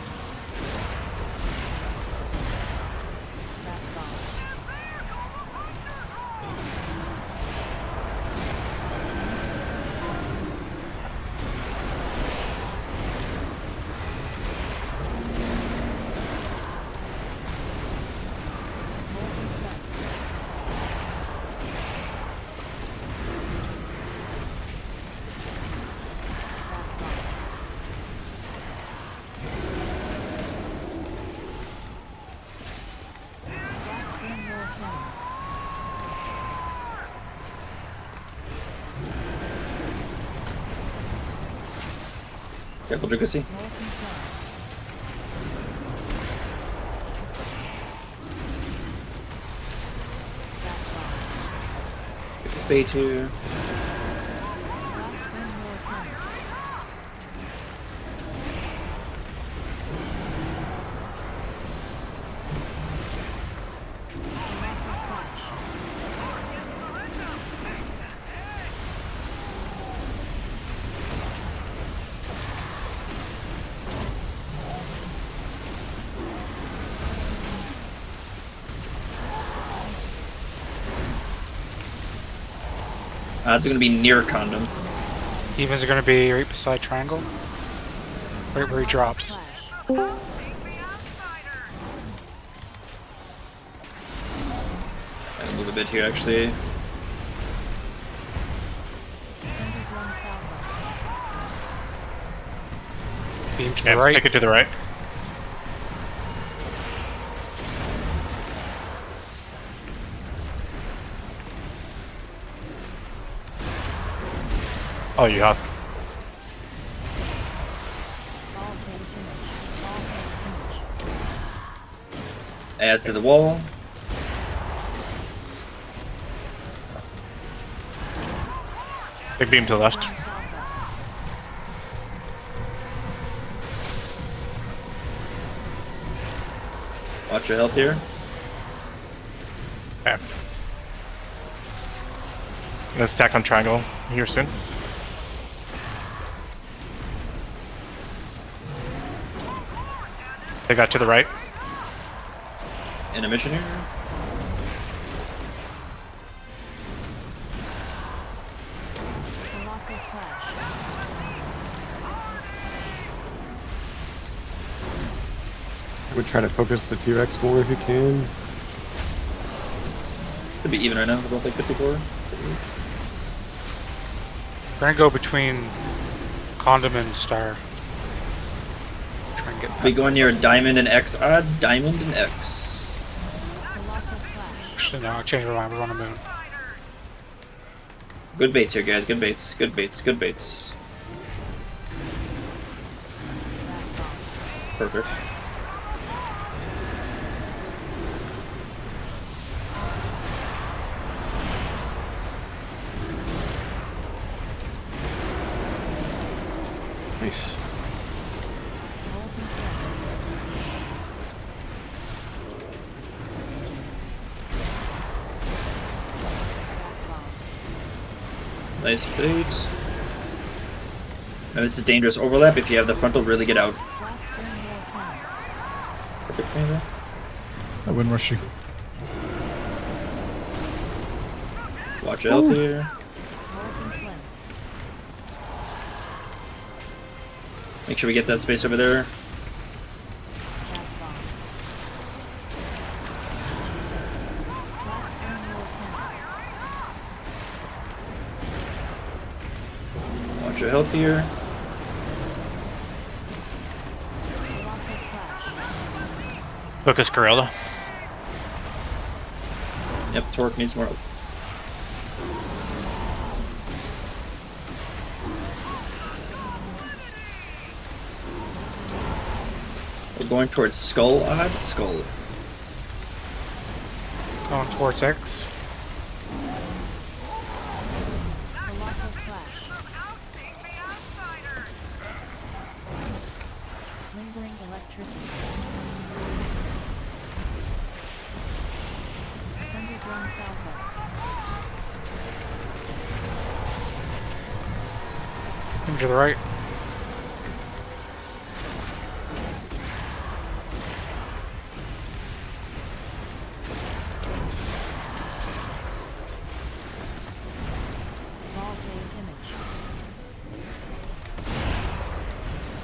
Careful, Drugacy. Bait here. It's going to be near condom. Evens are going to be right beside triangle. Right where he drops. I'll move a bit here, actually. Beam to the right. Take it to the right. Oh, you have. Adds to the wall. Big beam to the left. Watch your health here. Okay. Gonna stack on triangle here soon. They got to the right. Intermission here. I would try to focus the T-Rex more if you can. Could be even right now, about like 54. We're going to go between condom and star. Try and get Be going near diamond and X odds. Diamond and X. Actually, no, I changed my mind. We're on the moon. Good baits here, guys. Good baits. Good baits. Good baits. Perfect. Nice. Nice bait. Now this is dangerous overlap. If you have the frontal, really get out. Perfect, maybe. I wouldn't rush you. Watch your health here. Make sure we get that space over there. Watch your health here. Focus Gorilla. Yep, Torque needs more. We're going towards Skull odds. Skull. Going towards X. Lingering electricity. Underground southwest. Move to the right.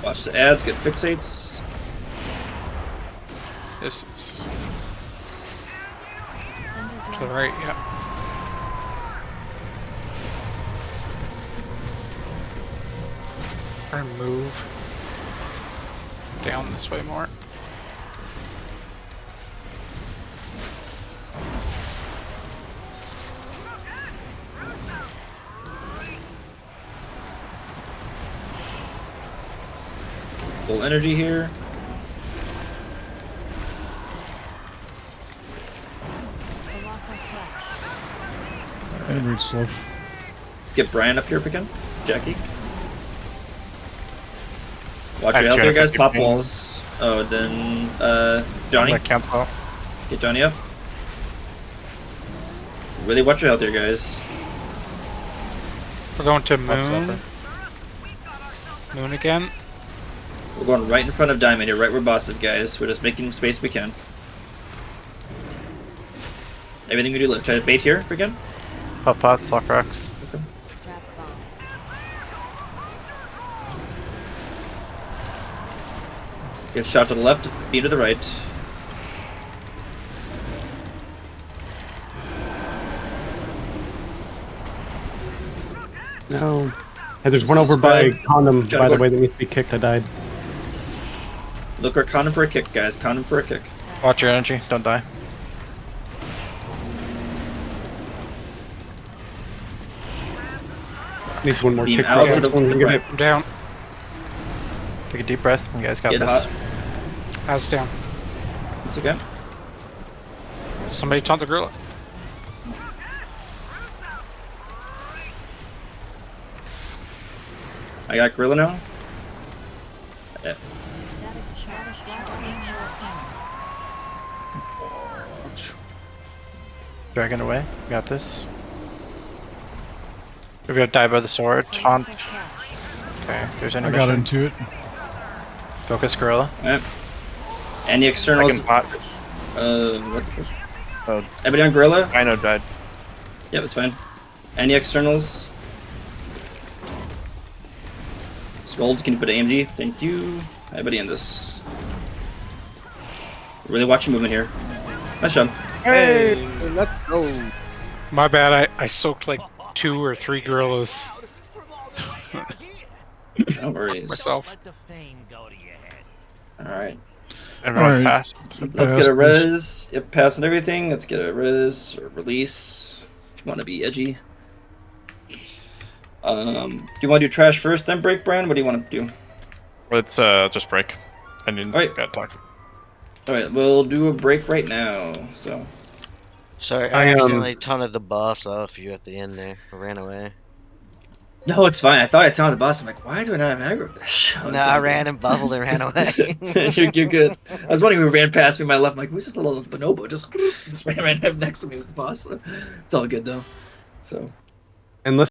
Watch the ads, get fixates. This is to the right, yeah. Try and move down this way more. Full energy here. And reach slow. Let's get Brian up here if we can. Jackie. Watch I your have health here, guys. 250 Pop ping. walls. Oh, then Johnny. Like Campo. Get Johnny up. Really watch your health here, guys. We're going to Moon. Moon again. We're going right in front of Diamond here, right where boss is, guys. We're just making space we can. Everything we do, look. Try to bait here if we can. Pop pots, lock rocks. Okay. Get shot to the left, beam to the right. No. Hey, there's one over by Condom, by the way, that needs to be kicked. I died. Look, we're counting for a kick, guys. Counting for a kick. Watch your energy, don't die. Needs one more Beam kick. out right to the now. right. I'm down. Take a deep breath. You guys got Get this. hot. As down. It's okay. Somebody taunt the gorilla. I got Gorilla now. Yeah. Dragon away. Got this. We've got die by the sword. Taunt. Okay, there's any I got mission. into it. Focus Gorilla. Alright. Any externals? Second pot. What the fuck? Oh, Everybody on Gorilla? I know died. Yeah, that's fine. Any externals? Scold, can you put AMG? Thank you. Everybody in this. Really watching movement here. Nice job. Hey, let's go. My bad, I soaked like 2 or 3 gorillas. No worries. Myself. Alright. Everyone Alright. passed. Let's get a res. Yep, pass and everything. Let's get a res or release. If you want to be edgy. Do you want to do trash first, then break, Brian? What do you want to do? Let's just break. I didn't got talk. Alright, we'll do a break right now. So. Sorry, I, I accidentally taunted the boss off you at the end there. I ran away. No, it's fine. I thought I taunted the boss. I'm like, why do I not have aggro with this? No, I ran and bubbled and ran away. you're good. I was wondering who ran past me on my left. I'm like, who's this little bonobo? Just ran right next to me with the boss. It's all good though. So. And listen.